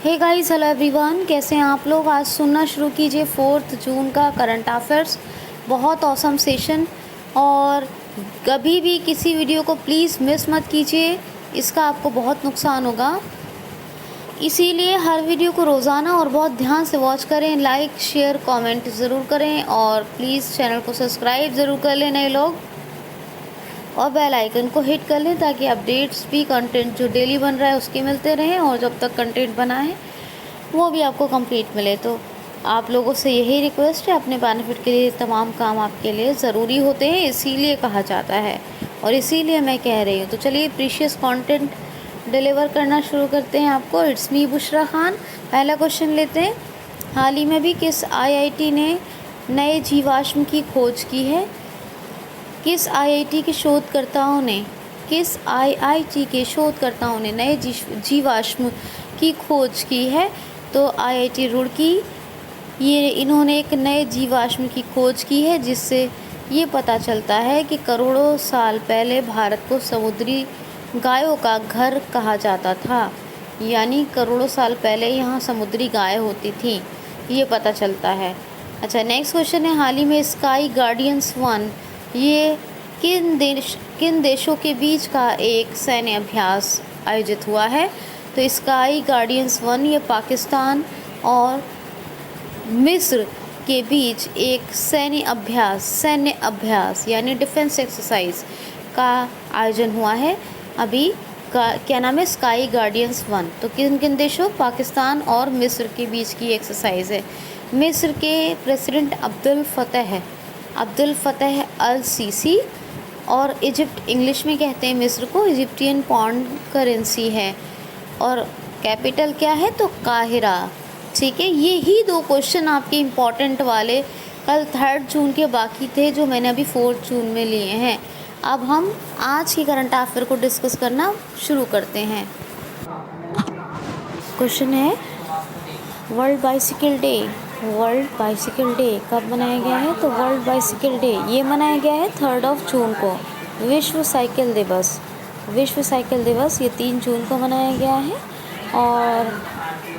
Hey guys, hello everyone, कैसे हैं आप लोग। आज सुनना शुरू कीजिए 4 जून का करंट अफेयर्स। बहुत औसम सेशन। और कभी भी किसी वीडियो को प्लीज़ मिस मत कीजिए, इसका आपको बहुत नुकसान होगा। इसीलिए हर वीडियो को रोज़ाना और बहुत ध्यान से वॉच करें। लाइक शेयर कमेंट ज़रूर करें और प्लीज़ चैनल को सब्सक्राइब ज़रूर कर लें नए लोग, और बेल आइकन को हिट कर लें ताकि अपडेट्स भी कंटेंट जो डेली बन रहा है उसके मिलते रहें, और जब तक कंटेंट बना है वो भी आपको कंप्लीट मिले। तो आप लोगों से यही रिक्वेस्ट है, अपने बेनिफिट के लिए तमाम काम आपके लिए ज़रूरी होते हैं, इसीलिए कहा जाता है और इसीलिए मैं कह रही हूँ। तो चलिए प्रीशियस कंटेंट डिलीवर करना शुरू करते हैं आपको। It's me Bushra Khan. पहला क्वेश्चन लेते हैं। हाल ही में भी किस आईआईटी ने नए जीवाश्म की खोज की है? किस आईआईटी के शोधकर्ताओं ने नए जीवाश्म की खोज की है? तो आईआईटी रुड़की, इन्होंने एक नए जीवाश्म की खोज की है जिससे ये पता चलता है कि करोड़ों साल पहले भारत को समुद्री गायों का घर कहा जाता था। यानी करोड़ों साल पहले यहाँ समुद्री गाय होती थी, ये पता चलता है। अच्छा, नेक्स्ट क्वेश्चन है। हाल ही में स्काई गार्डियंस 1 ये किन देशों के बीच का एक सैन्य अभ्यास आयोजित हुआ है? तो स्काई गार्डियंस 1 ये पाकिस्तान और मिस्र के बीच एक सैन्य अभ्यास यानी डिफेंस एक्सरसाइज का आयोजन हुआ है। अभी क्या नाम है? Sky guardians 1। तो किन किन देशों, पाकिस्तान और मिस्र के बीच की एक्सरसाइज है। मिस्र के प्रेसिडेंट अब्दुल फतेह अल सीसी, और इजिप्ट, इंग्लिश में कहते हैं मिस्र को, इजिप्टियन पाउंड करेंसी है, और कैपिटल क्या है? तो काहिरा। ठीक है, ये ही 2 क्वेश्चन आपके इम्पॉर्टेंट वाले कल 3 जून के बाकी थे जो मैंने अभी 4 जून में लिए हैं। अब हम आज की करंट अफेयर को डिस्कस करना शुरू करते हैं। क्वेश्चन है, वर्ल्ड बाइसिकल डे कब मनाया गया है? तो वर्ल्ड बाइसिकल डे ये मनाया गया है 3 जून को। विश्व साइकिल दिवस ये 3 जून को मनाया गया है, और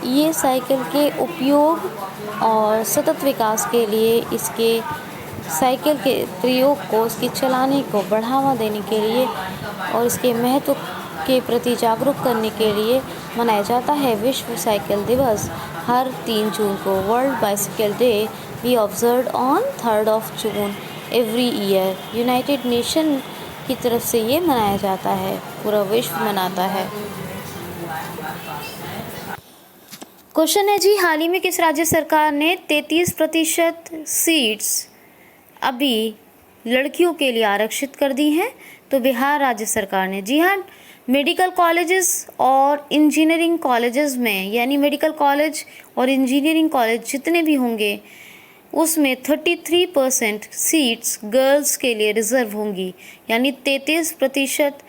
ये साइकिल के उपयोग और सतत विकास के लिए, इसके साइकिल के प्रयोग को, इसके चलाने को बढ़ावा देने के लिए और इसके महत्व के प्रति जागरूक करने के लिए मनाया जाता है विश्व साइकिल दिवस हर 3 जून को। World bicycle day B observed on 3 June every year. United nation की तरफ से ये मनाया जाता है, पूरा विश्व मनाता है। क्वेश्चन है जी, हाल ही में किस राज्य सरकार ने 33% सीट्स अभी लड़कियों के लिए आरक्षित कर दी हैं? तो बिहार राज्य सरकार ने। जी हाँ, मेडिकल कॉलेजेस और इंजीनियरिंग कॉलेजेस में, यानी मेडिकल कॉलेज और इंजीनियरिंग कॉलेज जितने भी होंगे उसमें 33% सीट्स गर्ल्स के लिए रिजर्व होंगी, यानी 33%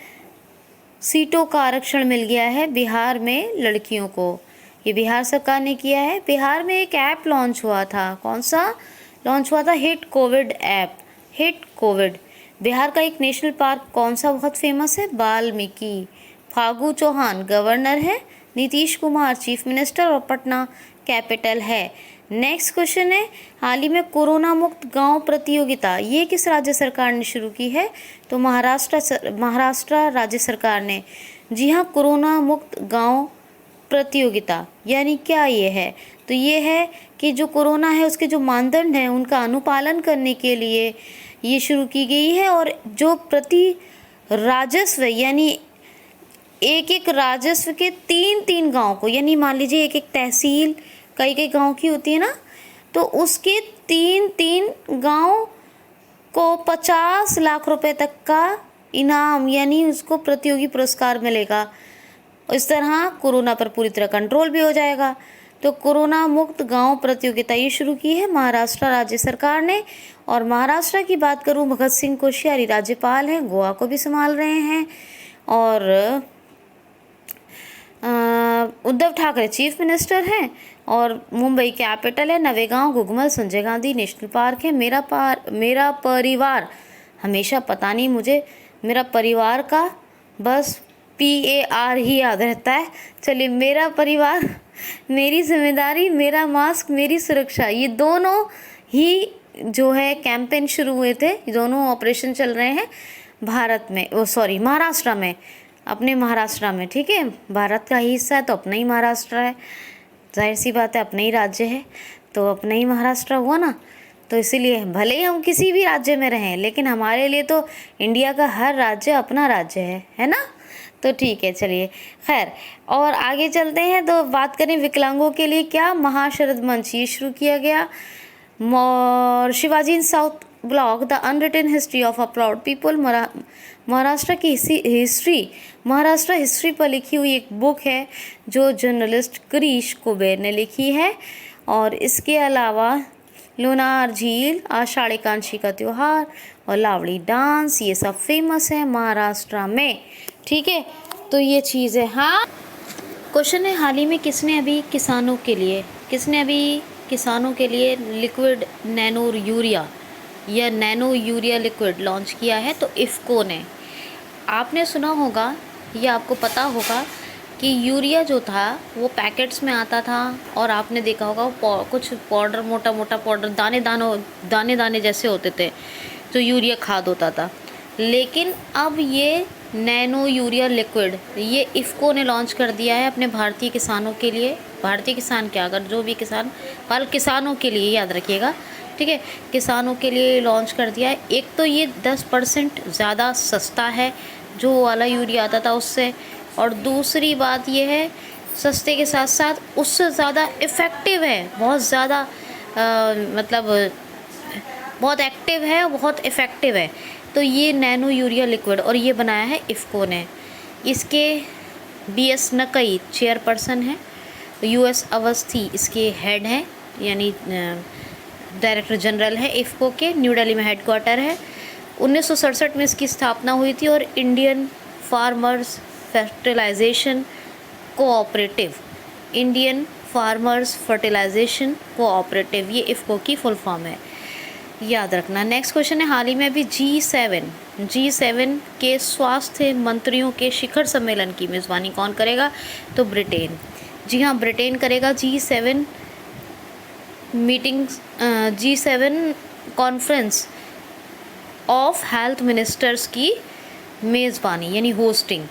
सीटों का आरक्षण मिल गया है बिहार में लड़कियों को। ये बिहार सरकार ने किया है। बिहार में एक ऐप लॉन्च हुआ था। कौन सा लॉन्च हुआ था? Hit Covid app. Hit Covid. Bihar का एक नेशनल पार्क कौन सा बहुत फेमस है? वाल्मीकि। फागू चौहान गवर्नर है, नीतीश कुमार चीफ मिनिस्टर, और पटना कैपिटल है। नेक्स्ट क्वेश्चन है, हाल ही में कोरोना मुक्त गांव प्रतियोगिता ये किस राज्य सरकार ने शुरू की है? तो महाराष्ट्र राज्य सरकार ने। जी हाँ, कोरोना मुक्त गांव प्रतियोगिता यानी क्या ये है? तो ये है कि जो कोरोना है उसके जो मानदंड हैं उनका अनुपालन करने के लिए ये शुरू की गई है, और जो प्रति राजस्व यानी एक राजस्व के 3 गांव को, यानी मान लीजिए एक तहसील कई गांव की होती है ना, तो उसके 3 गांव को 50 लाख रुपए तक का इनाम यानी उसको प्रतियोगी पुरस्कार मिलेगा। इस तरह कोरोना पर पूरी तरह कंट्रोल भी हो जाएगा। तो कोरोना मुक्त गांव प्रतियोगिता ये शुरू की है महाराष्ट्र राज्य सरकार ने। और महाराष्ट्र की बात करूं, भगत सिंह कोश्यारी राज्यपाल हैं, गोवा को भी संभाल रहे हैं, और उद्धव ठाकरे चीफ मिनिस्टर हैं, और मुंबई कैपिटल है, नवेगांव, घुघमल, संजय गांधी नेशनल पार्क है। मेरा परिवार हमेशा, पता नहीं मुझे, मेरा परिवार का बस PAR ही याद रहता है। चलिए, मेरा परिवार, मेरी जिम्मेदारी, मेरा मास्क, मेरी सुरक्षा, ये दोनों ही जो है कैंपेन शुरू हुए थे, दोनों ऑपरेशन चल रहे हैं भारत में, महाराष्ट्र में, अपने महाराष्ट्र में। ठीक है, भारत का ही हिस्सा है तो अपना ही महाराष्ट्र है, जाहिर सी बात है, अपना ही राज्य है तो अपना ही महाराष्ट्र हुआ ना। तो इसीलिए भले ही हम किसी भी राज्य में रहें, लेकिन हमारे लिए तो इंडिया का हर राज्य अपना राज्य है ना। तो ठीक है, चलिए खैर, और आगे चलते हैं। तो बात करें विकलांगों के लिए क्या महाशरद मंच ये शुरू किया गया। Shivaji in South Block the unwritten history of a proud people, Maharashtra की हिस्ट्री, महाराष्ट्र हिस्ट्री पर लिखी हुई एक बुक है जो जर्नलिस्ट करीश कुबेर ने लिखी है। और इसके अलावा लोनार झील, आषाढ़ी एकादशी का त्यौहार और लावड़ी डांस, ये सब फेमस है महाराष्ट्र में। ठीक है, तो ये चीज़ है। हाँ, क्वेश्चन है, हाल ही में किसने अभी किसानों के लिए लिक्विड नैनो यूरिया या नैनो यूरिया लिक्विड लॉन्च किया है। तो इफ़को ने, आपने सुना होगा या आपको पता होगा कि यूरिया जो था वो पैकेट्स में आता था और आपने देखा होगा वो कुछ पाउडर, मोटा मोटा पाउडर, दाने दाने जैसे होते थे, तो यूरिया खाद होता था। लेकिन अब ये नैनो यूरिया लिक्विड ये इफ़को ने लॉन्च कर दिया है अपने भारतीय किसानों के लिए। भारतीय किसान क्या, अगर जो भी किसान, कल किसानों के लिए याद रखिएगा, ठीक है, किसानों के लिए लॉन्च कर दिया है। एक तो ये 10% ज़्यादा सस्ता है जो वाला यूरिया आता था उससे, और दूसरी बात ये है सस्ते के साथ साथ उससे ज़्यादा इफ़ेक्टिव है, बहुत ज़्यादा मतलब बहुत एक्टिव है, बहुत इफ़ेक्टिव है। तो ये नैनो यूरिया लिक्विड, और ये बनाया है इफ़को ने। इसके BS नकई चेयरपर्सन है, US अवस्थी इसके हेड हैं, यानी डायरेक्टर जनरल है इफ़को के, न्यू दिल्ली में हेडक्वार्टर है। 1967 में इसकी स्थापना हुई थी। और Indian farmers fertilization cooperative, Indian farmers fertilization cooperative, ये इफ़को की फुल फॉर्म है, याद रखना। नेक्स्ट क्वेश्चन है, हाल ही में अभी G7 के स्वास्थ्य मंत्रियों के शिखर सम्मेलन की मेज़बानी कौन करेगा। तो ब्रिटेन, जी हाँ, ब्रिटेन करेगा G7 meetings, G7 conference of health ministers की मेज़बानी यानी होस्टिंग।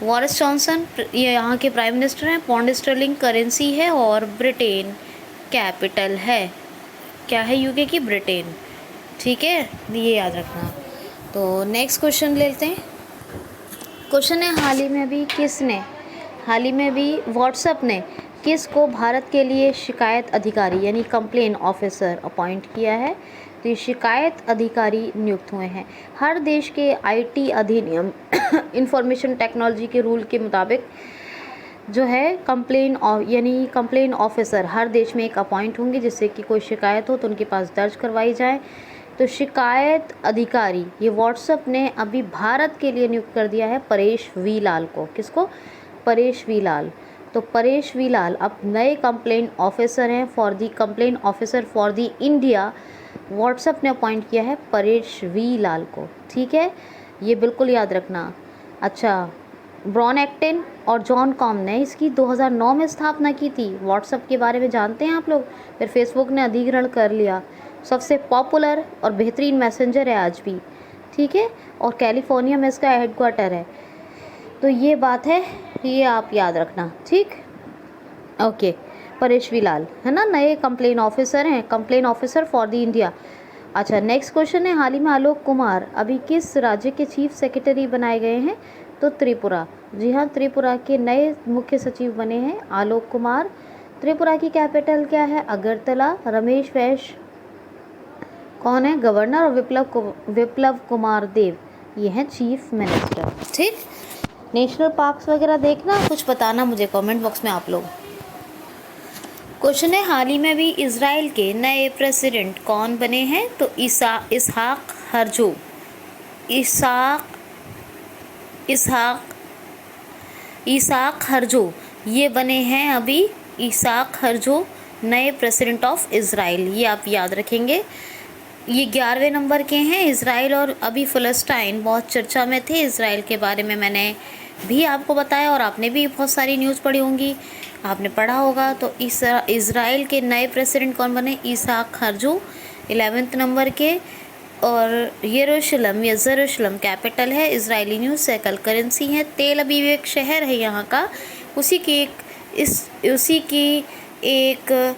बोरिस जॉनसन ये यहाँ के प्राइम मिनिस्टर हैं। पौंड स्टर्लिंग करेंसी है और ब्रिटेन कैपिटल है। क्या है यूके की? ब्रिटेन। ठीक है, ये याद रखना। तो नेक्स्ट क्वेश्चन लेते हैं। क्वेश्चन है, हाल ही में भी व्हाट्सएप ने किस को भारत के लिए शिकायत अधिकारी यानी कंप्लेन ऑफिसर अपॉइंट किया है। तो ये शिकायत अधिकारी नियुक्त हुए हैं। हर देश के IT अधिनियम इंफॉर्मेशन टेक्नोलॉजी के रूल के मुताबिक जो है कंप्लेन ऑफिसर हर देश में एक अपॉइंट होंगे, जिससे कि कोई शिकायत हो तो उनके पास दर्ज करवाई जाए। तो शिकायत अधिकारी ये व्हाट्सएप ने अभी भारत के लिए नियुक्त कर दिया है परेश वी लाल को। किसको? परेश वी लाल। तो परेश वी लाल अब नए कंप्लेन ऑफिसर हैं फॉर दी इंडिया। व्हाट्सएप ने अपॉइंट किया है परेश वी लाल को। ठीक है, ये बिल्कुल याद रखना। अच्छा, ब्रॉन एक्टिन और जॉन कॉम ने इसकी 2009 में स्थापना की थी। व्हाट्सएप के बारे में जानते हैं आप लोग? फिर फेसबुक ने अधिग्रहण कर लिया। सबसे पॉपुलर और बेहतरीन मैसेंजर है आज भी। ठीक है, और कैलिफोर्निया में इसका हेडक्वार्टर है। तो ये बात है, ये आप याद रखना। ठीक, ओके। परेश वी लाल है ना, नए कंप्लेन ऑफिसर हैं, complain officer for the India. अच्छा, नेक्स्ट क्वेश्चन है, हाल ही में आलोक कुमार अभी किस राज्य के चीफ सेक्रेटरी बनाए गए हैं। तो त्रिपुरा। जी हाँ, त्रिपुरा के नए मुख्य सचिव बने हैं आलोक कुमार। त्रिपुरा की कैपिटल क्या है? अगरतला। रमेश बैस कौन है? गवर्नर। और विप्लव कुमार देव ये हैं चीफ मिनिस्टर। ठीक, नेशनल पार्क्स वगैरह देखना, कुछ बताना मुझे कमेंट बॉक्स में आप लोग। क्वेश्चन है, हाल ही में भी इजराइल के नए प्रेसिडेंट कौन बने हैं। तो इसहाक हर्जो ये बने हैं अभी। इसहाक हर्जो नए प्रेसिडेंट ऑफ इजराइल, ये आप याद रखेंगे। ये 11वें नंबर के हैं। इजराइल और अभी फ़लस्तीन बहुत चर्चा में थे। इजराइल के बारे में मैंने भी आपको बताया और आपने भी बहुत सारी न्यूज़ पढ़ी होंगी, आपने पढ़ा होगा। तो इज़राइल के नए प्रेसिडेंट कौन बने? इसहाक हेrzog 11th नंबर के। और यरूशलेम कैपिटल है, इजरायली न्यूज़ साइकिल करेंसी है। तेल अवीव एक शहर है यहाँ का, उसी की एक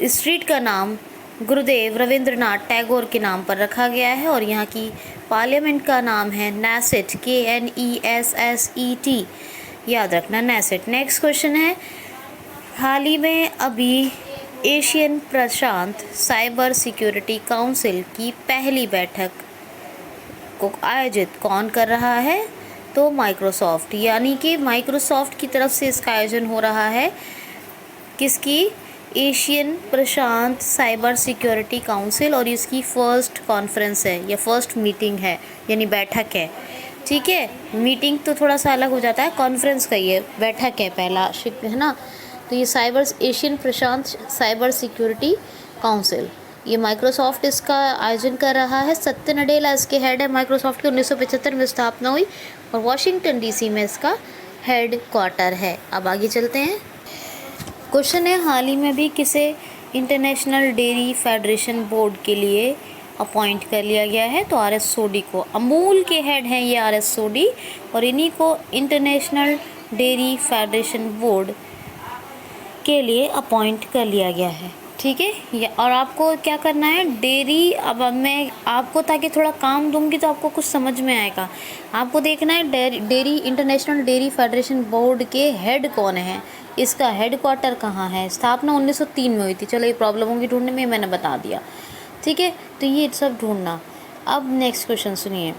स्ट्रीट का नाम गुरुदेव रविंद्रनाथ टैगोर के नाम पर रखा गया है। और यहाँ की पार्लियामेंट का नाम है नेसेट, KNESSET, याद रखना नेसेट। नेक्स्ट क्वेश्चन है, हाल ही में अभी एशियन प्रशांत साइबर सिक्योरिटी काउंसिल की पहली बैठक को आयोजित कौन कर रहा है? तो माइक्रोसॉफ्ट, यानी कि माइक्रोसॉफ्ट की तरफ से इसका आयोजन हो रहा है। किसकी? एशियन प्रशांत साइबर सिक्योरिटी काउंसिल, और इसकी फर्स्ट कॉन्फ्रेंस है या फर्स्ट मीटिंग है, यानी बैठक है। ठीक है, मीटिंग तो थोड़ा सा अलग हो जाता है, कॉन्फ्रेंस का ये बैठक है पहला, है ना। तो ये एशियन प्रशांत साइबर सिक्योरिटी काउंसिल, ये माइक्रोसॉफ्ट इसका आयोजन कर रहा है। सत्य नडेला इसके हेड है। माइक्रोसॉफ्ट की 1975 में स्थापना हुई और वॉशिंगटन DC में इसका हेड क्वार्टर है। अब आगे चलते हैं। क्वेश्चन है, हाल ही में भी किसे इंटरनेशनल डेयरी फेडरेशन बोर्ड के लिए अपॉइंट कर लिया गया है? तो RS सोडी को। अमूल के हेड हैं ये RS सोडी, और इन्हीं को इंटरनेशनल डेयरी फेडरेशन बोर्ड के लिए अपॉइंट कर लिया गया है। ठीक है, और आपको क्या करना है, डेयरी, अब मैं आपको ताकि थोड़ा काम दूंगी तो आपको कुछ समझ में आएगा। आपको देखना है dairy international dairy federation board के हेड कौन है, इसका हेड क्वार्टर कहाँ है। स्थापना 1903 में हुई थी। चलो, ये प्रॉब्लम होगी ढूंढने में, मैंने बता दिया। ठीक है, तो ये सब ढूंढना। अब नेक्स्ट क्वेश्चन सुनिए।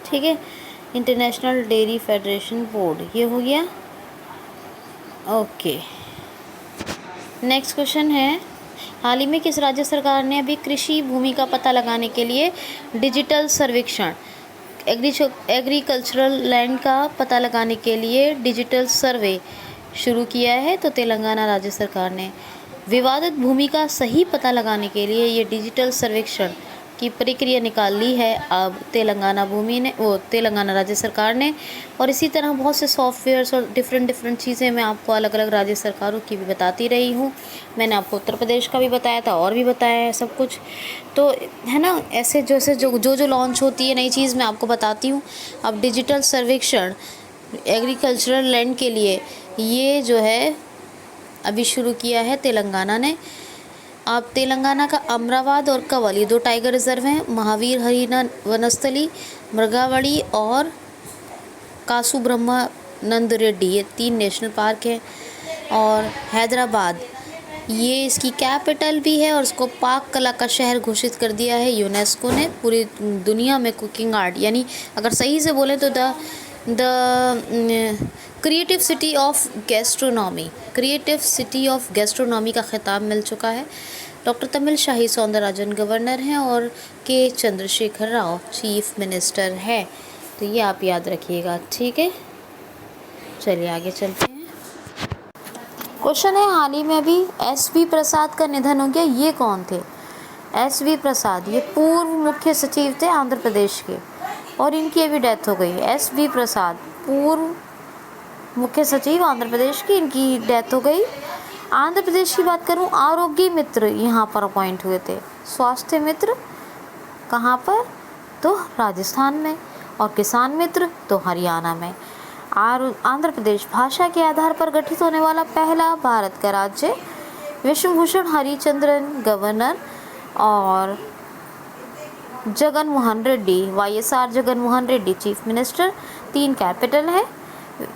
ठीक है, इंटरनेशनल डेयरी फेडरेशन बोर्ड ये हो गया। ओके, नेक्स्ट क्वेश्चन है, हाल ही में किस राज्य सरकार ने अभी कृषि भूमि का पता लगाने के लिए डिजिटल सर्वेक्षण, एग्रीकल्चरल लैंड का पता लगाने के लिए डिजिटल सर्वे शुरू किया है? तो तेलंगाना राज्य सरकार ने। विवादित भूमि का सही पता लगाने के लिए ये डिजिटल सर्वेक्षण की प्रक्रिया निकाल ली है अब तेलंगाना राज्य सरकार ने। और इसी तरह बहुत से सॉफ्टवेयर्स और डिफरेंट चीज़ें मैं आपको अलग अलग राज्य सरकारों की भी बताती रही हूँ। मैंने आपको उत्तर प्रदेश का भी बताया था और भी बताया है सब कुछ, तो है ना। ऐसे जैसे जो लॉन्च होती है नई चीज़ मैं आपको बताती हूँ। अब डिजिटल सर्वेक्षण एग्रीकल्चरल लैंड के लिए ये जो है अभी शुरू किया है तेलंगाना ने। अब तेलंगाना का अमरावती और कवल ये 2 टाइगर रिजर्व हैं। महावीर हरिना वनस्थली, मृगावड़ी और कासु ब्रह्मानंद रेड्डी ये 3 नेशनल पार्क हैं। और हैदराबाद ये इसकी कैपिटल भी है और इसको पाक कला का शहर घोषित कर दिया है यूनेस्को ने। पूरी दुनिया में कुकिंग आर्ट, यानी अगर सही से बोले तो the creative city of gastronomy का खिताब मिल चुका है। डॉक्टर तमिलसाई सौंदरराजन गवर्नर हैं और के चंद्रशेखर राव चीफ मिनिस्टर है। तो ये आप याद रखिएगा। ठीक है, चलिए आगे चलते हैं। क्वेश्चन है, हाल ही में अभी SV प्रसाद का निधन हो गया। ये कौन थे? SV प्रसाद ये पूर्व मुख्य सचिव थे आंध्र प्रदेश के, और इनकी अभी डेथ हो गई। SV प्रसाद पूर्व मुख्य सचिव आंध्र प्रदेश की, इनकी डेथ हो गई। आंध्र प्रदेश की बात करूं, आरोग्य मित्र यहाँ पर अपॉइंट हुए थे। स्वास्थ्य मित्र कहाँ पर? तो राजस्थान में। और किसान मित्र तो हरियाणा में। आंध्र प्रदेश भाषा के आधार पर गठित होने वाला पहला भारत का राज्य। विष्णुभूषण हरिचंद्रन गवर्नर और Jaganmohan Reddy YSR Jaganmohan Reddy chief minister. 3 capital है।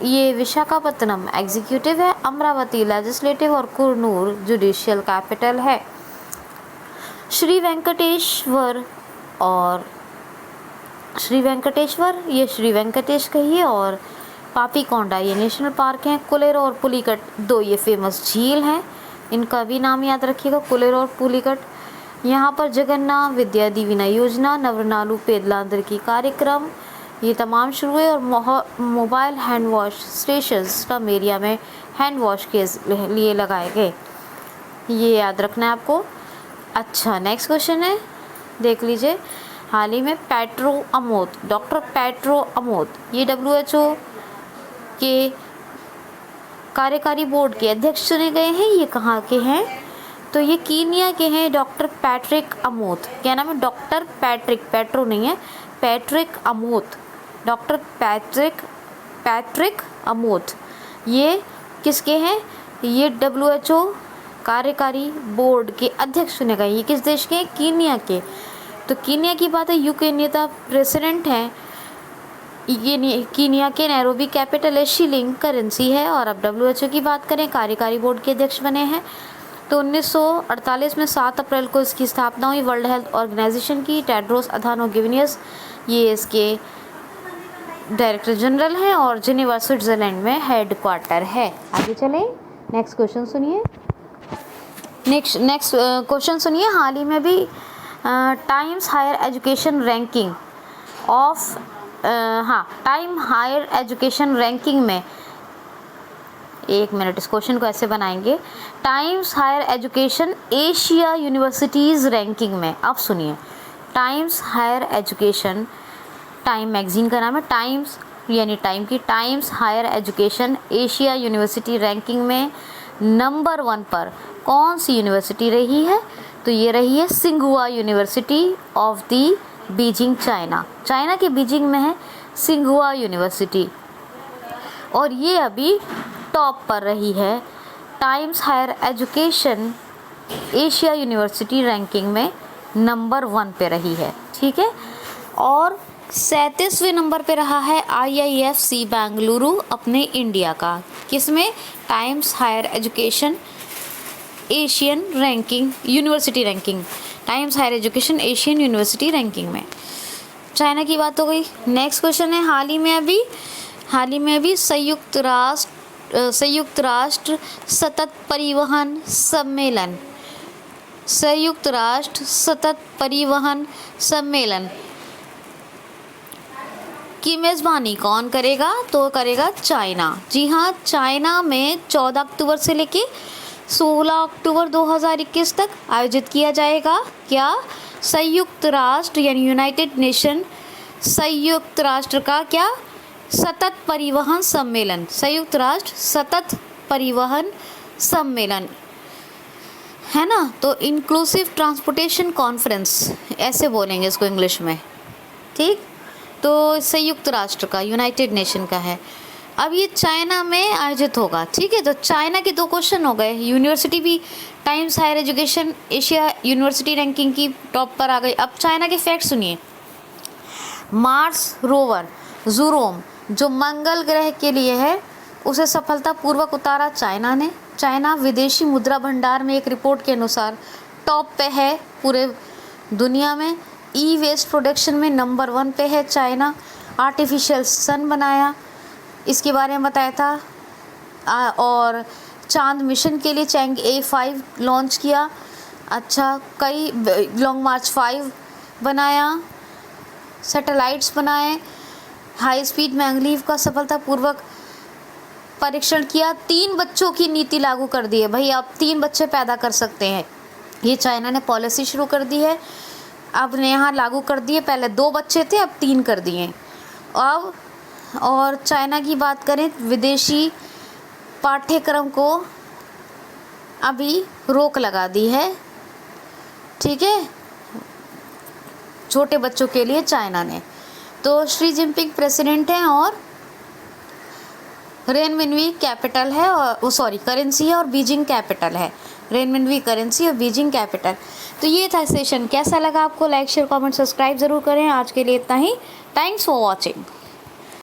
ये विशाखापत्तनम एग्जीक्यूटिव है, अमरावती लेजिस्लेटिव और कुरनूर जुडिशियल कैपिटल है। श्री वेंकटेश्वर ये श्री वेंकटेश कहिए, और पापीकोंडा ये नेशनल पार्क हैं। कुलेरो और पुलिकट 2 ये फेमस झील हैं, इनका भी नाम याद रखिएगा, कुलेरो और पुलिकट। यहाँ पर जगन्नाथ विद्या दीविना योजना, नवरनालू पेदलांदर की कार्यक्रम ये तमाम शुरू हुए। और मोबाइल हैंड वॉश स्टेशंस कम एरिया में हैंड वॉश के लिए लगाए गए। ये याद रखना है आपको। अच्छा, नेक्स्ट क्वेश्चन है, देख लीजिए। हाल ही में पेट्रो अमोत, डॉक्टर पेट्रो अमोत, ये WHO के कार्यकारी बोर्ड के अध्यक्ष चुने गए हैं। ये कहाँ के हैं? तो ये कीनिया के हैं, डॉक्टर पैट्रिक अमोत। क्या नाम है? डॉक्टर पैट्रिक, पेट्रो नहीं है, पैट्रिक अमोत, डॉक्टर पैट्रिक अमोत। ये किसके हैं? ये WHO कार्यकारी बोर्ड के अध्यक्ष चुने गए। ये किस देश के हैं? कीनिया के। तो कीनिया की बात है, यूके नेता प्रेसिडेंट हैं। ये कीनिया के नैरोबी कैपिटल है, शिलिंग करेंसी है। और अब WHO की बात करें, कार्यकारी बोर्ड के अध्यक्ष बने हैं। तो 1948 में 7 अप्रैल को इसकी स्थापना हुई, वर्ल्ड हेल्थ ऑर्गेनाइजेशन की। टेड्रोस अधानो गिवेनियस ये इसके डायरेक्टर जनरल हैं और जिनेवा स्विट्जरलैंड में हेड क्वार्टर है। आगे चलें, नेक्स्ट क्वेश्चन सुनिए। नेक्स्ट क्वेश्चन सुनिए। हाल ही में भी Times Higher Education ranking of Time Higher Education ranking में, एक मिनट, इस क्वेश्चन को ऐसे बनाएंगे, Times Higher Education Asia universities ranking में। अब सुनिए, Times Higher Education, Time magazine का नाम है, टाइम्स यानी टाइम की, Times Higher Education Asia university ranking में नंबर 1 पर कौन सी यूनिवर्सिटी रही है? तो ये रही है सिंघुआ university of the Beijing, China. China के बीजिंग में है सिंघुआ यूनिवर्सिटी, और ये अभी टॉप पर रही है। Times Higher Education Asia university ranking में नंबर 1 पे रही है, ठीक है। और 37वें नंबर पे रहा है IIFC बेंगलुरु अपने इंडिया का। किसमें? Times Higher Education Asian ranking, university ranking, Times Higher Education Asian university ranking में। चाइना की बात हो गई। नेक्स्ट क्वेश्चन है, हाल ही में अभी संयुक्त राष्ट्र सतत परिवहन सम्मेलन, संयुक्त राष्ट्र सतत परिवहन सम्मेलन की मेज़बानी कौन करेगा? तो करेगा चाइना। जी हाँ, चाइना में 14 अक्टूबर से लेके 16 अक्टूबर 2021 तक आयोजित किया जाएगा। क्या? संयुक्त राष्ट्र यानी यूनाइटेड नेशन, संयुक्त राष्ट्र का क्या? सतत परिवहन सम्मेलन, संयुक्त राष्ट्र सतत परिवहन सम्मेलन, है ना। तो इंक्लूसिव ट्रांसपोर्टेशन कॉन्फ्रेंस ऐसे बोलेंगे इसको इंग्लिश में, ठीक। तो संयुक्त राष्ट्र का, यूनाइटेड नेशन का है। अब ये चाइना में आयोजित होगा, ठीक है। तो चाइना के 2 क्वेश्चन हो गए। यूनिवर्सिटी भी Times Higher Education Asia university ranking की टॉप पर आ गई। अब चाइना के फैक्ट सुनिए। मार्स रोवर ज़ूरोम जो मंगल ग्रह के लिए है, उसे सफलतापूर्वक उतारा चाइना ने। चाइना विदेशी मुद्रा भंडार में एक रिपोर्ट के अनुसार टॉप पे है पूरे दुनिया में। ई वेस्ट प्रोडक्शन में नंबर 1 पे है चाइना। आर्टिफिशियल सन बनाया, इसके बारे में बताया था। और चांद मिशन के लिए चैंग A5 लॉन्च किया। अच्छा, कई लॉन्ग मार्च 5 बनाया, सैटेलाइट्स बनाए, हाई स्पीड मैंगलीव का सफलतापूर्वक परीक्षण किया। 3 बच्चों की नीति लागू कर दी है। भाई आप 3 बच्चे पैदा कर सकते हैं, ये चाइना ने पॉलिसी शुरू कर दी है। अब ने यहाँ लागू कर दिए, पहले 2 बच्चे थे, अब 3 कर दिए। अब और चाइना की बात करें, विदेशी पाठ्यक्रम को अभी रोक लगा दी है, ठीक है, छोटे बच्चों के लिए चाइना ने। तो शी जिनपिंग प्रेसिडेंट हैं और रेनमिनवी कैपिटल है, और करेंसी है, और बीजिंग कैपिटल है। रेनमिनवी करेंसी और बीजिंग कैपिटल। तो ये था सेशन। कैसा लगा आपको? लाइक शेयर कमेंट सब्सक्राइब ज़रूर करें। आज के लिए इतना ही। Thanks for watching.